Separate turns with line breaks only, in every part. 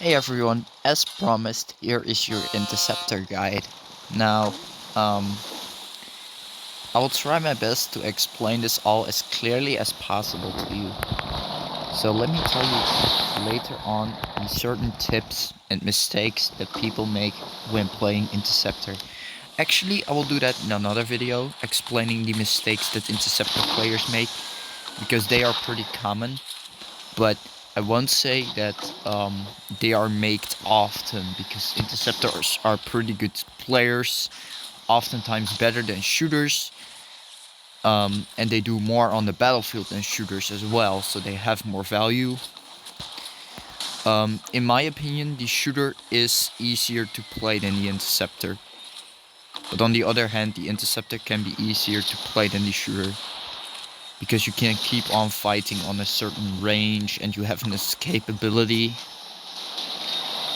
Hey everyone, as promised, here is your interceptor guide. Now, um, I will try my best to explain this all as clearly as possible to you. So let me tell you later on the certain tips and mistakes that people make when playing interceptor. Actually, I will do that in another video, explaining the mistakes that interceptor players make, because they are pretty common. But I won't say that they are made often, because interceptors are pretty good players, oftentimes better than shooters, and they do more on the battlefield than shooters as well, so they have more value. In my opinion, the shooter is easier to play than the interceptor. But on the other hand, the interceptor can be easier to play than the shooter, because you can keep on fighting on a certain range and you have an escape ability,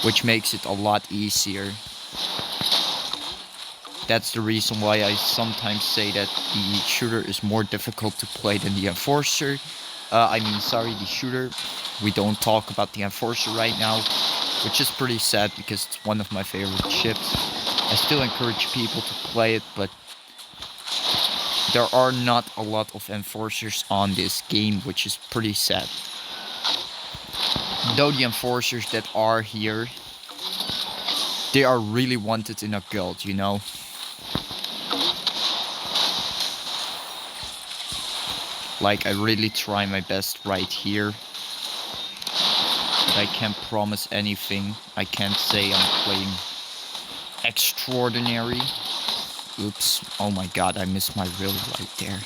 which makes it a lot easier. That's the reason why I sometimes say that the shooter is more difficult to play than the enforcer. The shooter. We don't talk about the enforcer right now, which is pretty sad because it's one of my favorite ships. I still encourage people to play it, but there are not a lot of enforcers on this game, which is pretty sad. Though the enforcers that are here, they are really wanted in a guild, you know? Like, I really try my best right here. But I can't promise anything. I can't say I'm playing extraordinary. Oops. Oh my god, I missed my reel right there.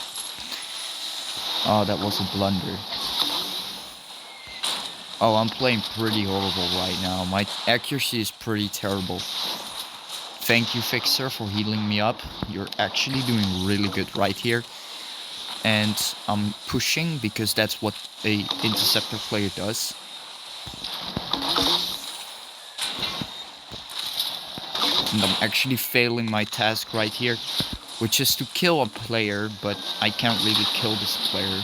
Oh, that was a blunder. Oh, I'm playing pretty horrible right now. My accuracy is pretty terrible. Thank you, Fixer, for healing me up. You're actually doing really good right here. And I'm pushing because that's what a interceptor player does. And I'm actually failing my task right here, which is to kill a player, but I can't really kill this player.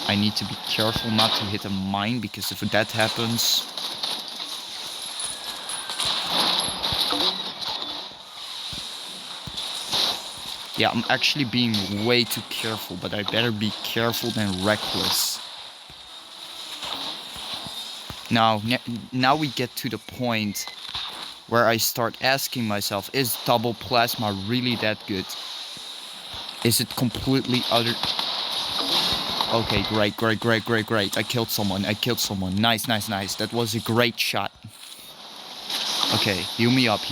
I need to be careful not to hit a mine, because if that happens... Yeah, I'm actually being way too careful, but I better be careful than reckless. Now we get to the point where I start asking myself, is double plasma really that good? Is it completely other... Okay, great. I killed someone. Nice. That was a great shot. Okay, heal me up.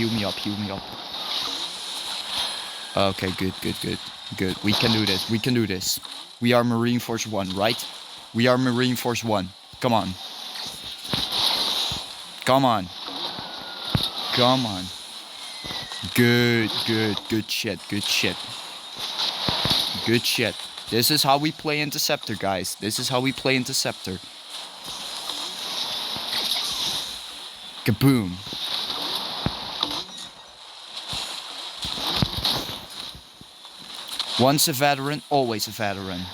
Okay, good. We can do this. We are Marine Force 1, right? We are Marine Force 1. Come on. Good shit. This is how we play Interceptor, guys. Kaboom. Once a veteran, always a veteran.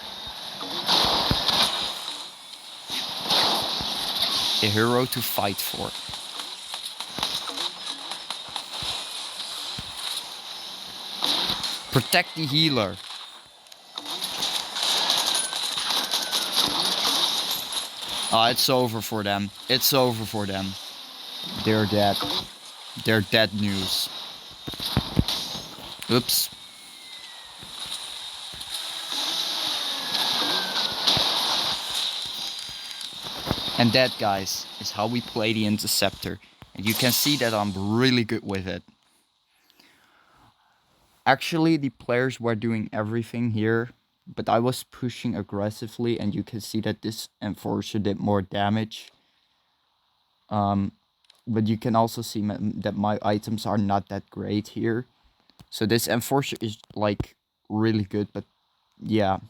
A hero to fight for. Protect the healer. It's over for them. They're dead. They're dead news. Oops. And that, guys, is how we play the Interceptor. And you can see that I'm really good with it. Actually, the players were doing everything here, but I was pushing aggressively, and you can see that this Enforcer did more damage. But you can also see that my items are not that great here. So this Enforcer is, like, really good, but yeah,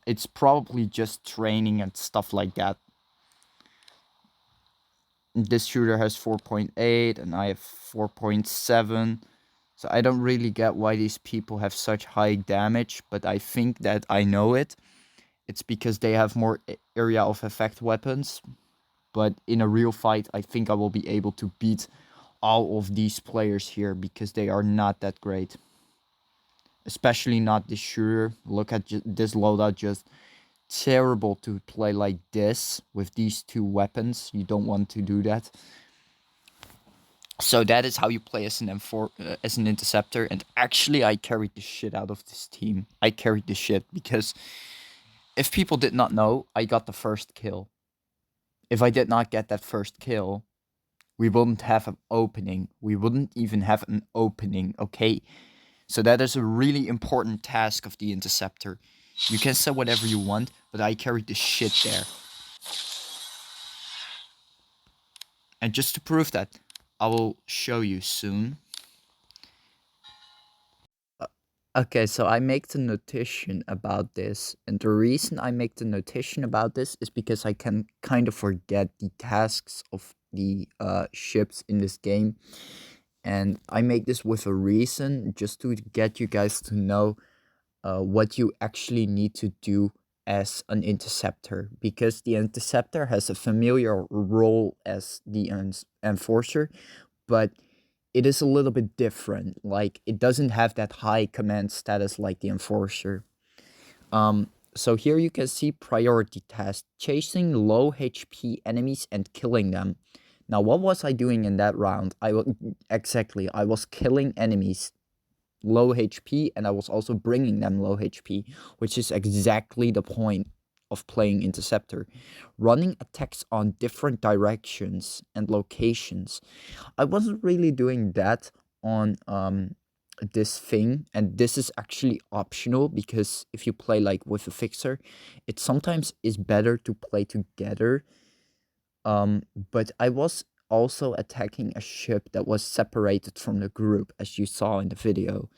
it's probably just training and stuff like that. This shooter has 4.8 and I have 4.7. So I don't really get why these people have such high damage, but I think that I know it. It's because they have more area of effect weapons. But in a real fight, I think I will be able to beat all of these players here because they are not that great. Especially not the shooter. Look at this loadout, just terrible to play like this with these two weapons. You don't want to do that. So that is how you play as an M4 as an interceptor. And actually, I carried the shit out of this team. I carried the shit because if people did not know, I got the first kill. If I did not get that first kill, we wouldn't have an opening. We wouldn't even have an opening. Okay, so that is a really important task of the interceptor. You can say whatever you want, but I carried the shit there. And just to prove that, I will show you soon. Okay, so I make the notation about this, and the reason I make the notation about this is because I can kind of forget the tasks of the ships in this game, and I make this with a reason, just to get you guys to know what you actually need to do as an interceptor, because the interceptor has a familiar role as the enforcer, but it is a little bit different. Like, it doesn't have that high command status like the enforcer. So here you can see priority task: chasing low HP enemies and killing them. Now, what was I doing in that round? Exactly, I was killing enemies low HP, and I was also bringing them low HP, which is exactly the point of playing interceptor. Running attacks on different directions and locations. I wasn't really doing that on this thing, and this is actually optional, because if you play like with a fixer, it sometimes is better to play together. But I was also attacking a ship that was separated from the group, as you saw in the video.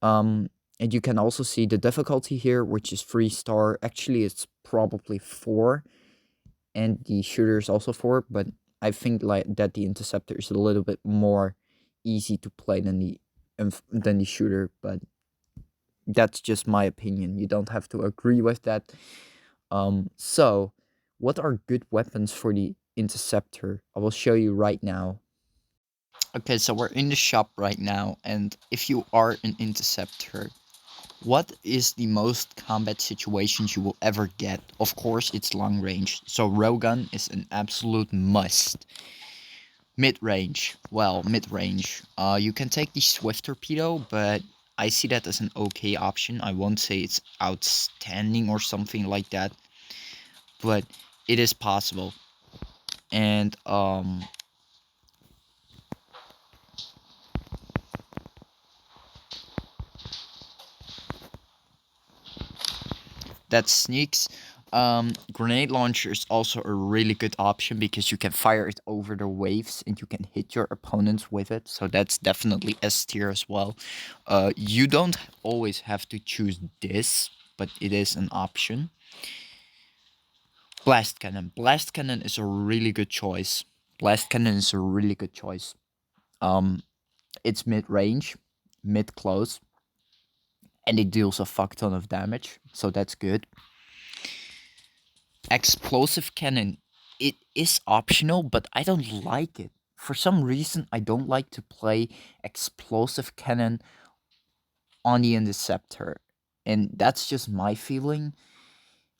And you can also see the difficulty here, which is 3-star. Actually, it's probably 4, and the shooter is also 4, but I think like that the interceptor is a little bit more easy to play than the shooter, but that's just my opinion. You don't have to agree with that. So what are good weapons for the interceptor? I will show you right now. Okay, so we're in the shop right now, and if you are an interceptor, what is the most combat situations you will ever get? Of course, it's long range, so railgun is an absolute must. Mid-range, well, mid-range. You can take the swift torpedo, but I see that as an okay option. I won't say it's outstanding or something like that, but it is possible. And that sneaks. Grenade launcher is also a really good option because you can fire it over the waves and you can hit your opponents with it. So that's definitely S tier as well. You don't always have to choose this, but it is an option. Blast cannon. Blast cannon is a really good choice. Blast cannon is a really good choice. It's mid range, mid close, and it deals a fuck ton of damage. So that's good. Explosive cannon, it is optional, but I don't like it. For some reason, I don't like to play explosive cannon on the interceptor, and that's just my feeling.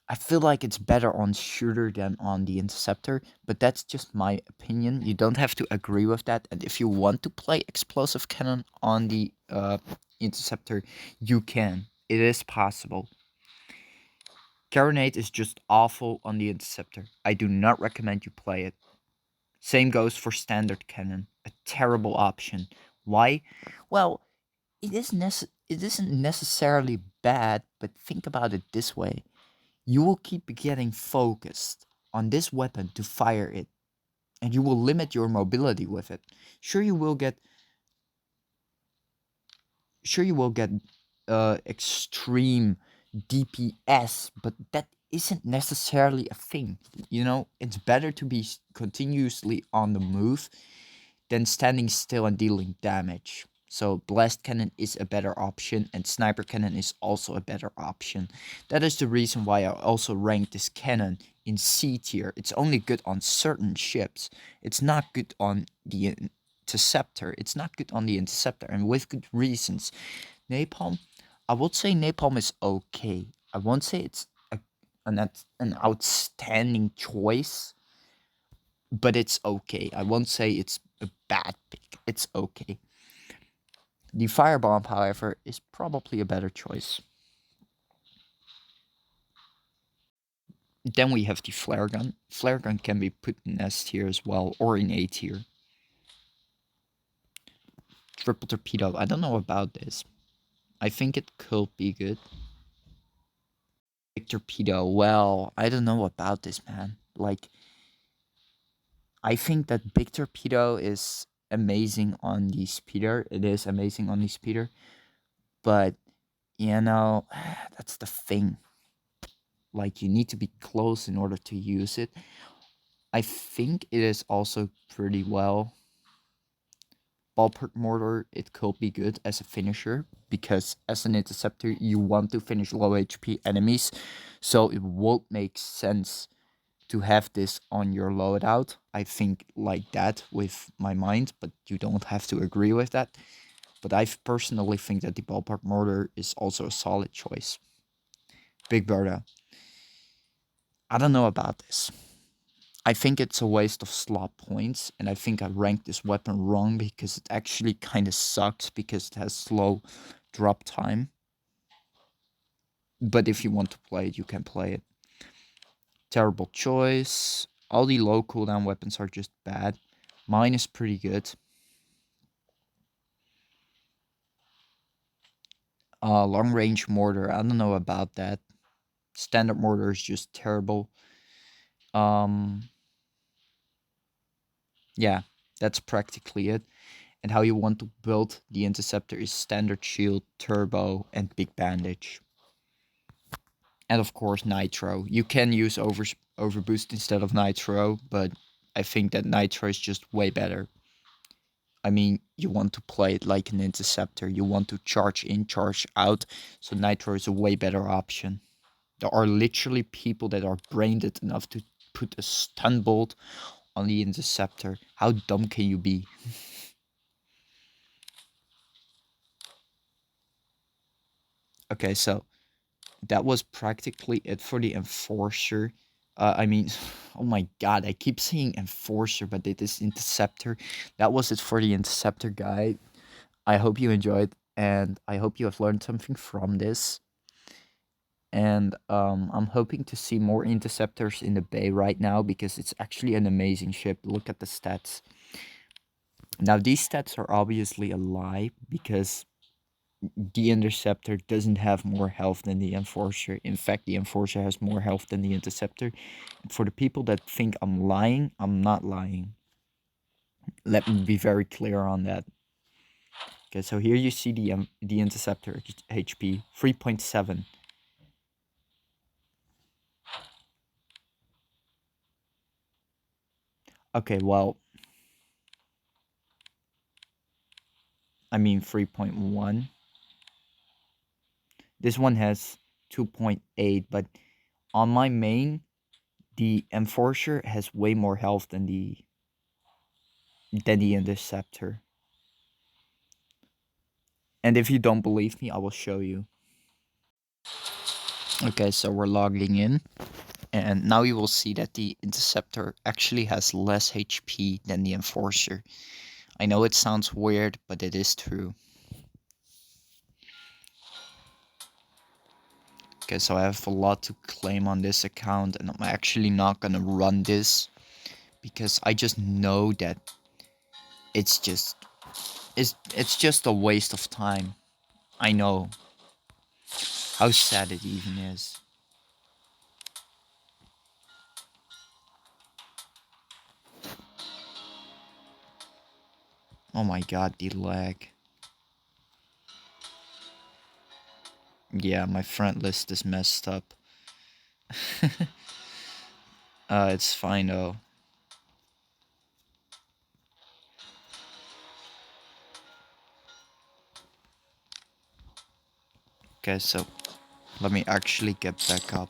I feel like it's better on shooter than on the interceptor, but that's just my opinion. You don't have to agree with that, and if you want to play explosive cannon on the interceptor, you can. It is possible. Carronade is just awful on the interceptor. I do not recommend you play it. Same goes for standard cannon. A terrible option. Why? Well, it isn't necessarily bad, but think about it this way. You will keep getting focused on this weapon to fire it, and you will limit your mobility with it. Sure you will get extreme DPS, but that isn't necessarily a thing. You know, it's better to be continuously on the move than standing still and dealing damage. So blast cannon is a better option, and sniper cannon is also a better option. That is the reason why I also rank this cannon in C tier. It's only good on certain ships. It's not good on the interceptor. It's not good on the interceptor, and with good reasons. Napalm, I would say napalm is okay. I won't say it's an outstanding choice, but it's okay. I won't say it's a bad pick. It's okay. The firebomb, however, is probably a better choice. Then we have the flare gun. Flare gun can be put in S tier as well, or in A tier. Triple torpedo, I don't know about this. I think it could be good. Big torpedo, well, I don't know about this, man. Like, I think that big torpedo is amazing on the speeder. It is amazing on the speeder. But, that's the thing. Like, you need to be close in order to use it. I think it is also pretty well. Ballpark mortar, it could be good as a finisher, because as an interceptor, you want to finish low HP enemies. So it won't make sense to have this on your loadout. I think like that with my mind, but you don't have to agree with that. But I personally think that the ballpark mortar is also a solid choice. Big Berta. I don't know about this. I think it's a waste of slot points, and I think I ranked this weapon wrong because it actually kind of sucks because it has slow drop time. But if you want to play it, you can play it. Terrible choice. All the low cooldown weapons are just bad. Mine is pretty good. Long range mortar, I don't know about that. Standard mortar is just terrible. Um, yeah, that's practically it. And how you want to build the interceptor is standard shield, turbo, and big bandage. And of course nitro. You can use overboost instead of nitro, but I think that nitro is just way better. I mean, you want to play it like an interceptor. You want to charge in, charge out. So nitro is a way better option. There are literally people that are brain dead enough to put a stun bolt on the interceptor. How dumb can you be? Okay, so that was practically it for the enforcer. I mean, oh my god, I keep saying enforcer, but it is interceptor. That was it for the interceptor guide. I hope you enjoyed, and I hope you have learned something from this. And I'm hoping to see more interceptors in the bay right now because it's actually an amazing ship. Look at the stats. Now, these stats are obviously a lie because the interceptor doesn't have more health than the enforcer. In fact, the enforcer has more health than the interceptor. For the people that think I'm lying, I'm not lying. Let me be very clear on that. Okay, so here you see the interceptor HP 3.7. Okay, well, I mean 3.1. This one has 2.8, but on my main, the enforcer has way more health than the interceptor. And if you don't believe me, I will show you. Okay, so we're logging in. And now you will see that the interceptor actually has less HP than the enforcer. I know it sounds weird, but it is true. Okay, so I have a lot to claim on this account, and I'm actually not gonna run this because I just know that it's just it's just a waste of time. I know how sad it even is. Oh my god, the lag. Yeah, my friend list is messed up. It's fine though. Okay, so let me actually get back up.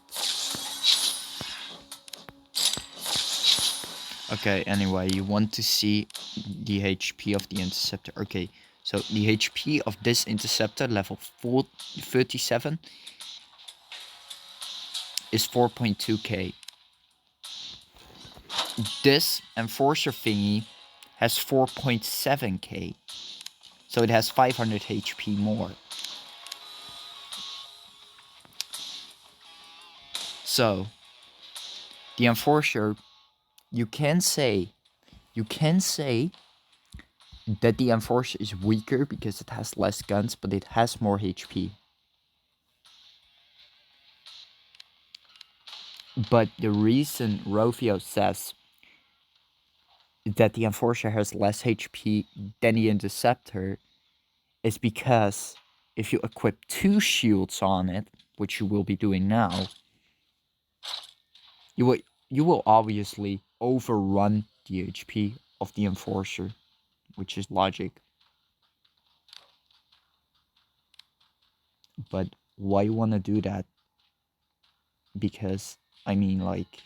Okay, anyway, you want to see the HP of the interceptor. Okay, so the HP of this interceptor, level 37, is 4.2k. This enforcer thingy has 4.7k. So it has 500 HP more. So, the enforcer, you can say that the enforcer is weaker because it has less guns, but it has more HP. But the reason Rofio says that the enforcer has less HP than the interceptor is because if you equip 2 shields on it, which you will be doing now, you will obviously overrun the HP of the enforcer, which is logic. But why you want to do that? Because, I mean, like,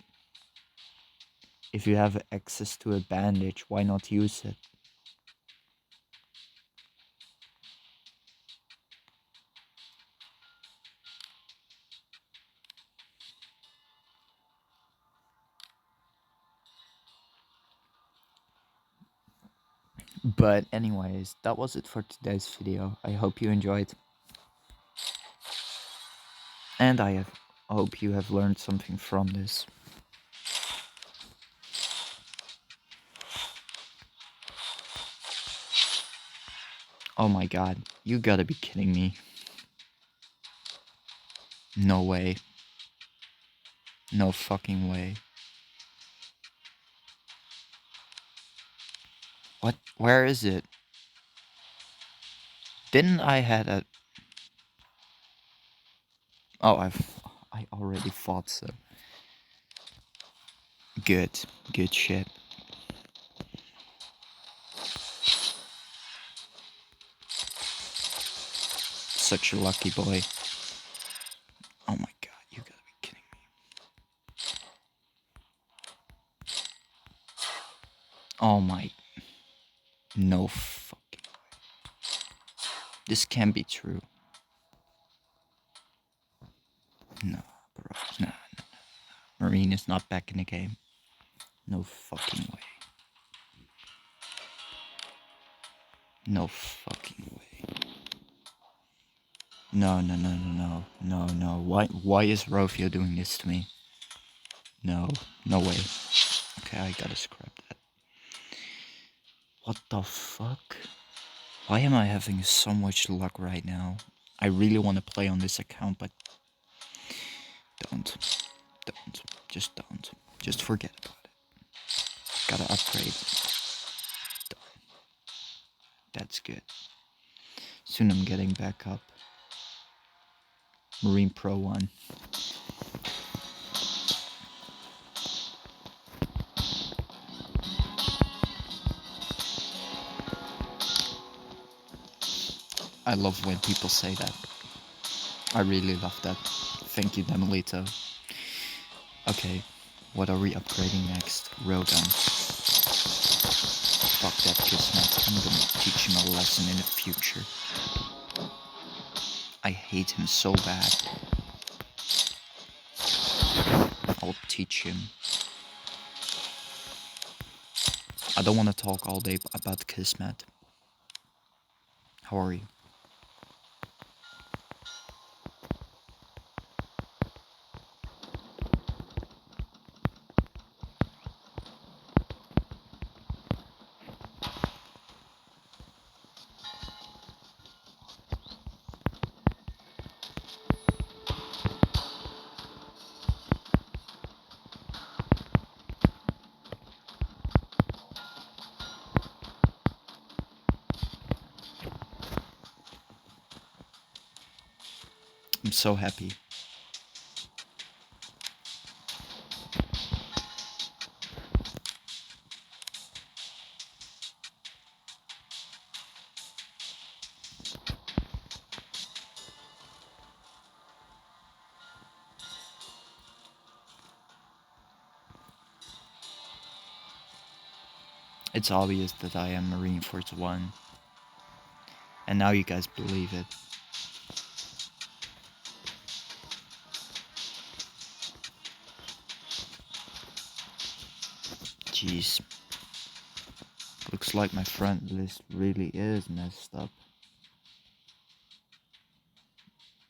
if you have access to a bandage, why not use it? But anyways, that was it for today's video. I hope you enjoyed. And I hope you have learned something from this. Oh my god, you gotta be kidding me. No way. No fucking way. What? Where is it? Didn't I had a... Oh, I already thought so. Good. Good shit. Such a lucky boy. Oh my god, you gotta be kidding me. Oh my... No fucking way. This can't be true. No, bro. No. Marine is not back in the game. No fucking way. No fucking way. No. Why is Rofio doing this to me? No way. Okay, I gotta scrap that. What the fuck? Why am I having so much luck right now? I really want to play on this account, but don't. Just don't. Just forget about it. Gotta upgrade. Done. That's good. Soon I'm getting back up. Marine Pro 1. I love when people say that. I really love that. Thank you, Demolito. Okay, what are we upgrading next? Railgun. Fuck that Kismet. I'm gonna teach him a lesson in the future. I hate him so bad. I'll teach him. I don't want to talk all day about Kismet. How are you? I'm so happy. It's obvious that I am Marine Force 1. And now you guys believe it. Jeez. Looks like my friend list really is messed up.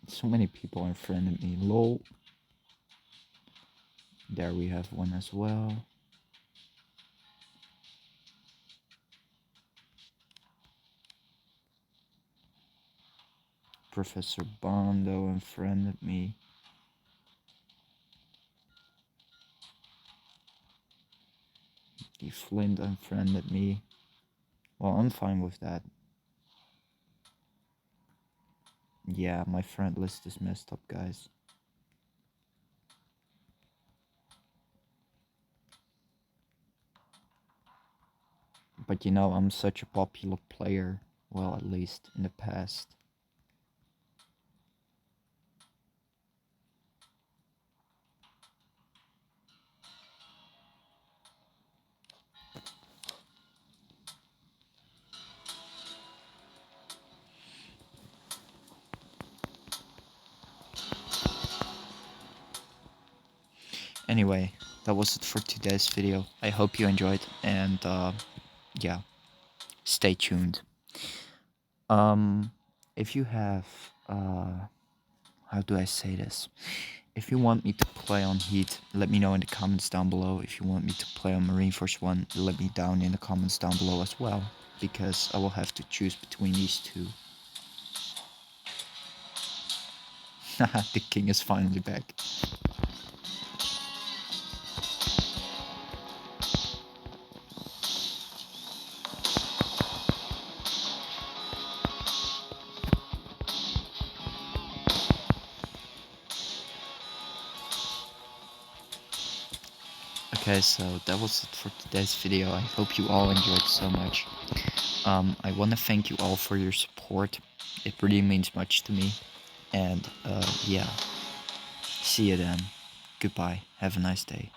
So many people unfriended me, lol. There we have one as well. Professor Bondo unfriended me. The Flint unfriended me. Well, I'm fine with that. Yeah, my friend list is messed up, guys. But you know, I'm such a popular player. Well, at least in the past. Anyway, that was it for today's video. I hope you enjoyed, and yeah, stay tuned. If you have how do I say this? If you want me to play on Heat, let me know in the comments down below. If you want me to play on Marine Force 1, let me down in the comments down below as well, because I will have to choose between these two. Haha, the king is finally back. Okay, so that was it for today's video. I hope you all enjoyed so much. I want to thank you all for your support. It really means much to me. And yeah, see you then. Goodbye. Have a nice day.